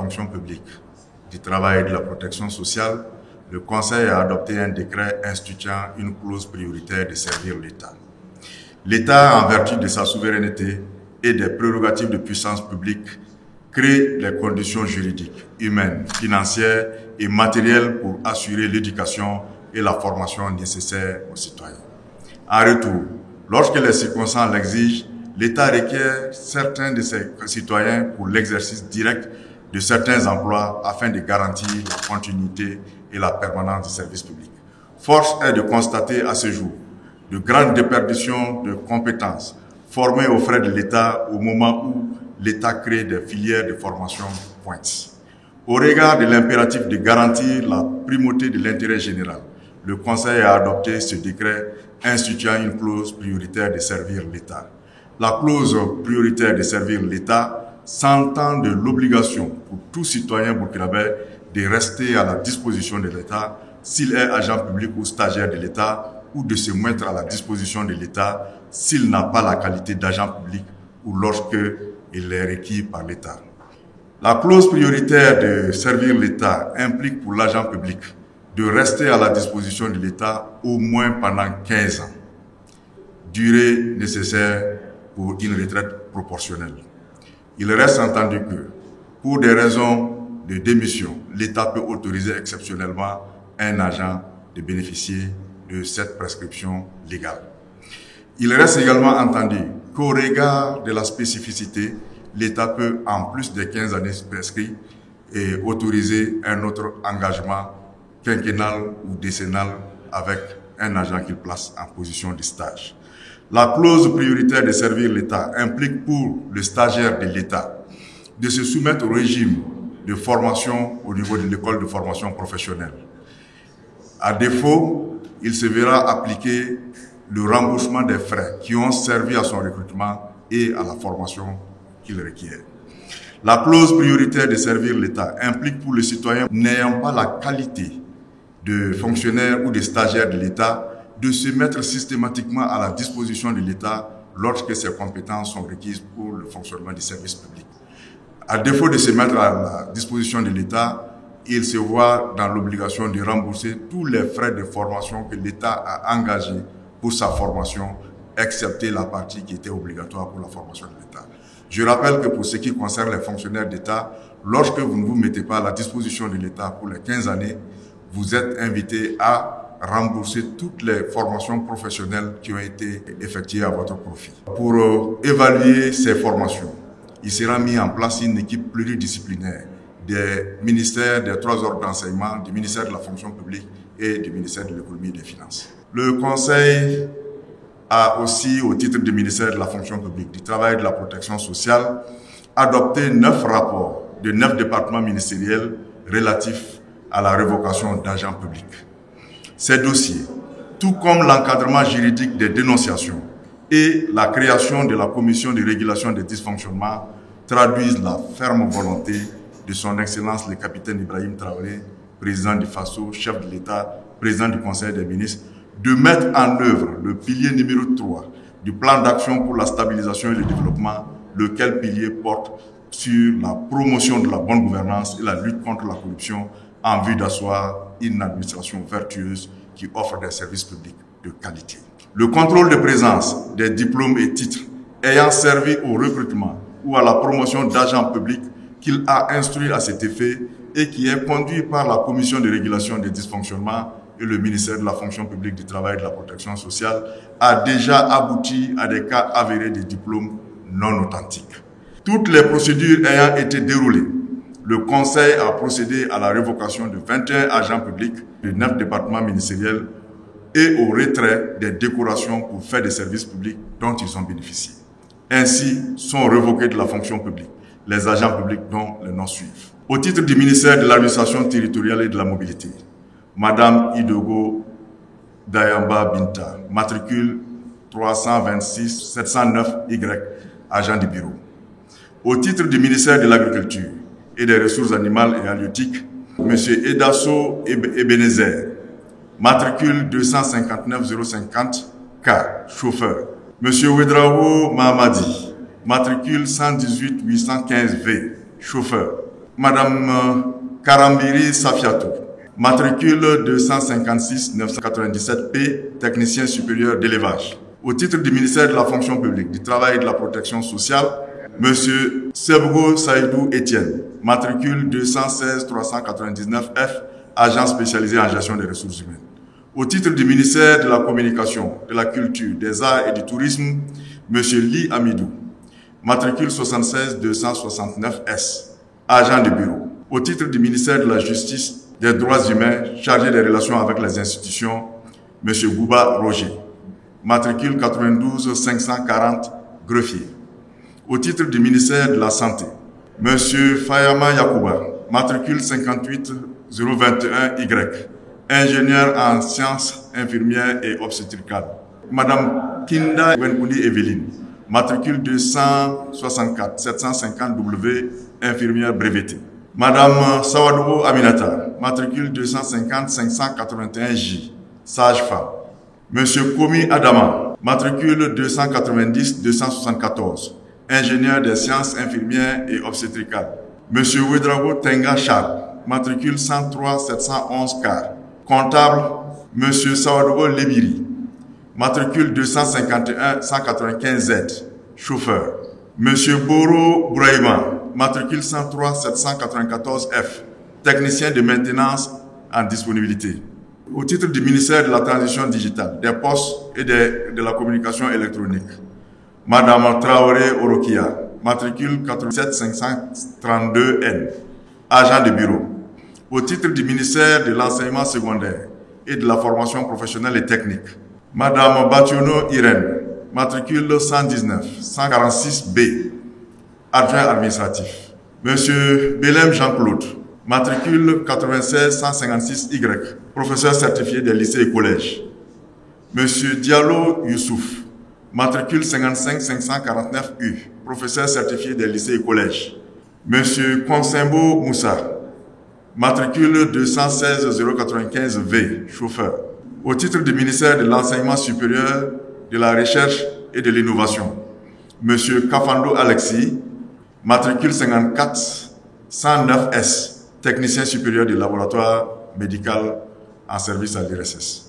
fonction publique, du travail et de la protection sociale, le Conseil a adopté un décret instituant une clause prioritaire de servir l'État. L'État, en vertu de sa souveraineté et des prérogatives de puissance publique, crée les conditions juridiques, humaines, financières et matérielles pour assurer l'éducation et la formation nécessaires aux citoyens. En retour, lorsque les circonstances l'exigent, l'État requiert certains de ses citoyens pour l'exercice direct de certains emplois afin de garantir la continuité et la permanence du service public. Force est de constater à ce jour de grandes déperditions de compétences formées aux frais de l'État au moment où l'État crée des filières de formation pointe. Au regard de l'impératif de garantir la primauté de l'intérêt général, le Conseil a adopté ce décret instituant une clause prioritaire de servir l'État. La clause prioritaire de servir l'État s'entend de l'obligation pour tout citoyen burkinabé de rester à la disposition de l'État s'il est agent public ou stagiaire de l'État ou de se mettre à la disposition de l'État s'il n'a pas la qualité d'agent public ou lorsque il est requis par l'État. La clause prioritaire de servir l'État implique pour l'agent public de rester à la disposition de l'État au moins pendant 15 ans, durée nécessaire pour une retraite proportionnelle. Il reste entendu que, pour des raisons de démission, l'État peut autoriser exceptionnellement un agent de bénéficier de cette prescription légale. Il reste également entendu qu'au regard de la spécificité, l'État peut, en plus des 15 années prescrites, autoriser un autre engagement quinquennal ou décennal avec un agent qu'il place en position de stage. La clause prioritaire de servir l'État implique pour le stagiaire de l'État de se soumettre au régime de formation au niveau de l'école de formation professionnelle. À défaut, il se verra appliquer le remboursement des frais qui ont servi à son recrutement et à la formation qu'il requiert. La clause prioritaire de servir l'État implique pour le citoyen n'ayant pas la qualité de fonctionnaire ou de stagiaire de l'État de se mettre systématiquement à la disposition de l'État lorsque ses compétences sont requises pour le fonctionnement du service public. À défaut de se mettre à la disposition de l'État, il se voit dans l'obligation de rembourser tous les frais de formation que l'État a engagés pour sa formation, excepté la partie qui était obligatoire pour la formation de l'État. Je rappelle que pour ce qui concerne les fonctionnaires d'État, lorsque vous ne vous mettez pas à la disposition de l'État pour les 15 années, vous êtes invité à rembourser toutes les formations professionnelles qui ont été effectuées à votre profit. Pour évaluer ces formations, il sera mis en place une équipe pluridisciplinaire des ministères des 3 ordres d'enseignement, du ministère de la fonction publique et du ministère de l'économie et des finances. Le Conseil a aussi, au titre du ministère de la fonction publique, du travail et de la protection sociale, adopté 9 rapports de 9 départements ministériels relatifs à la révocation d'agents publics. Ces dossiers, tout comme l'encadrement juridique des dénonciations et la création de la commission de régulation des dysfonctionnements, traduisent la ferme volonté de son Excellence le capitaine Ibrahim Traoré, président du FASO, chef de l'État, président du Conseil des ministres, de mettre en œuvre le pilier numéro 3 du plan d'action pour la stabilisation et le développement, lequel pilier porte sur la promotion de la bonne gouvernance et la lutte contre la corruption en vue d'asseoir une administration vertueuse qui offre des services publics de qualité. Le contrôle de présence des diplômes et titres ayant servi au recrutement ou à la promotion d'agents publics qu'il a instruit à cet effet et qui est conduit par la Commission de régulation des dysfonctionnements et le ministère de la fonction publique, du travail et de la protection sociale, a déjà abouti à des cas avérés de diplômes non authentiques. Toutes les procédures ayant été déroulées, le Conseil a procédé à la révocation de 21 agents publics de 9 départements ministériels et au retrait des décorations pour faire des services publics dont ils ont bénéficié. Ainsi sont révoqués de la fonction publique les agents publics dont les noms suivent. Au titre du ministère de l'administration territoriale et de la mobilité, Madame Idogo Dayamba Binta, matricule 326 709Y, agent du bureau. Au titre du ministère de l'Agriculture et des Ressources animales et halieutiques, M. Edasso Ebenezer, matricule 259 050 K, chauffeur. M. Wedrao Mahamadi, matricule 118 815 V, chauffeur. Madame Karambiri Safiatou, matricule 256-997P, technicien supérieur d'élevage. Au titre du ministère de la fonction publique, du travail et de la protection sociale, Monsieur Sebgo Saïdou Etienne, matricule 216-399F, agent spécialisé en gestion des ressources humaines. Au titre du ministère de la communication, de la culture, des arts et du tourisme, Monsieur Li Amidou, matricule 76-269S, agent de bureau. Au titre du ministère de la Justice, des droits humains, chargé des relations avec les institutions, M. Gouba Roger, matricule 92-540, greffier. Au titre du ministère de la Santé, M. Fayama Yakouba, matricule 58021Y, ingénieur en sciences infirmières et obstétricales. Madame Kinda Wenkouli Evelyne, matricule 264-750W, infirmière brevetée. Madame Sawadou Aminata, matricule 250-581J, sage-femme. Monsieur Komi Adama, matricule 290-274, ingénieur des sciences infirmières et obstétricales. Monsieur Ouedrago Tenga Charles, matricule 103-711K, comptable. Monsieur Sawadou Lebiri, matricule 251-195Z, chauffeur. Monsieur Boro Bouraïma, matricule 103-794F, technicien de maintenance en disponibilité. Au titre du ministère de la Transition digitale, des postes et de la communication électronique, Madame Traoré Orokia, matricule 87532N, agent de bureau. Au titre du ministère de l'enseignement secondaire et de la formation professionnelle et technique, Madame Bationo Irène, matricule 119-146B, adjoint administratif. Monsieur Belém Jean-Claude, matricule 96-156Y, professeur certifié des lycées et collèges. Monsieur Diallo Youssouf, matricule 55-549U, professeur certifié des lycées et collèges. Monsieur Konsembo Moussa, matricule 216-095V, chauffeur. Au titre du ministère de l'Enseignement supérieur, de la Recherche et de l'Innovation, Monsieur Kafando Alexis, matricule 54-109S, technicien supérieur du laboratoire médical en service à l'IRSS.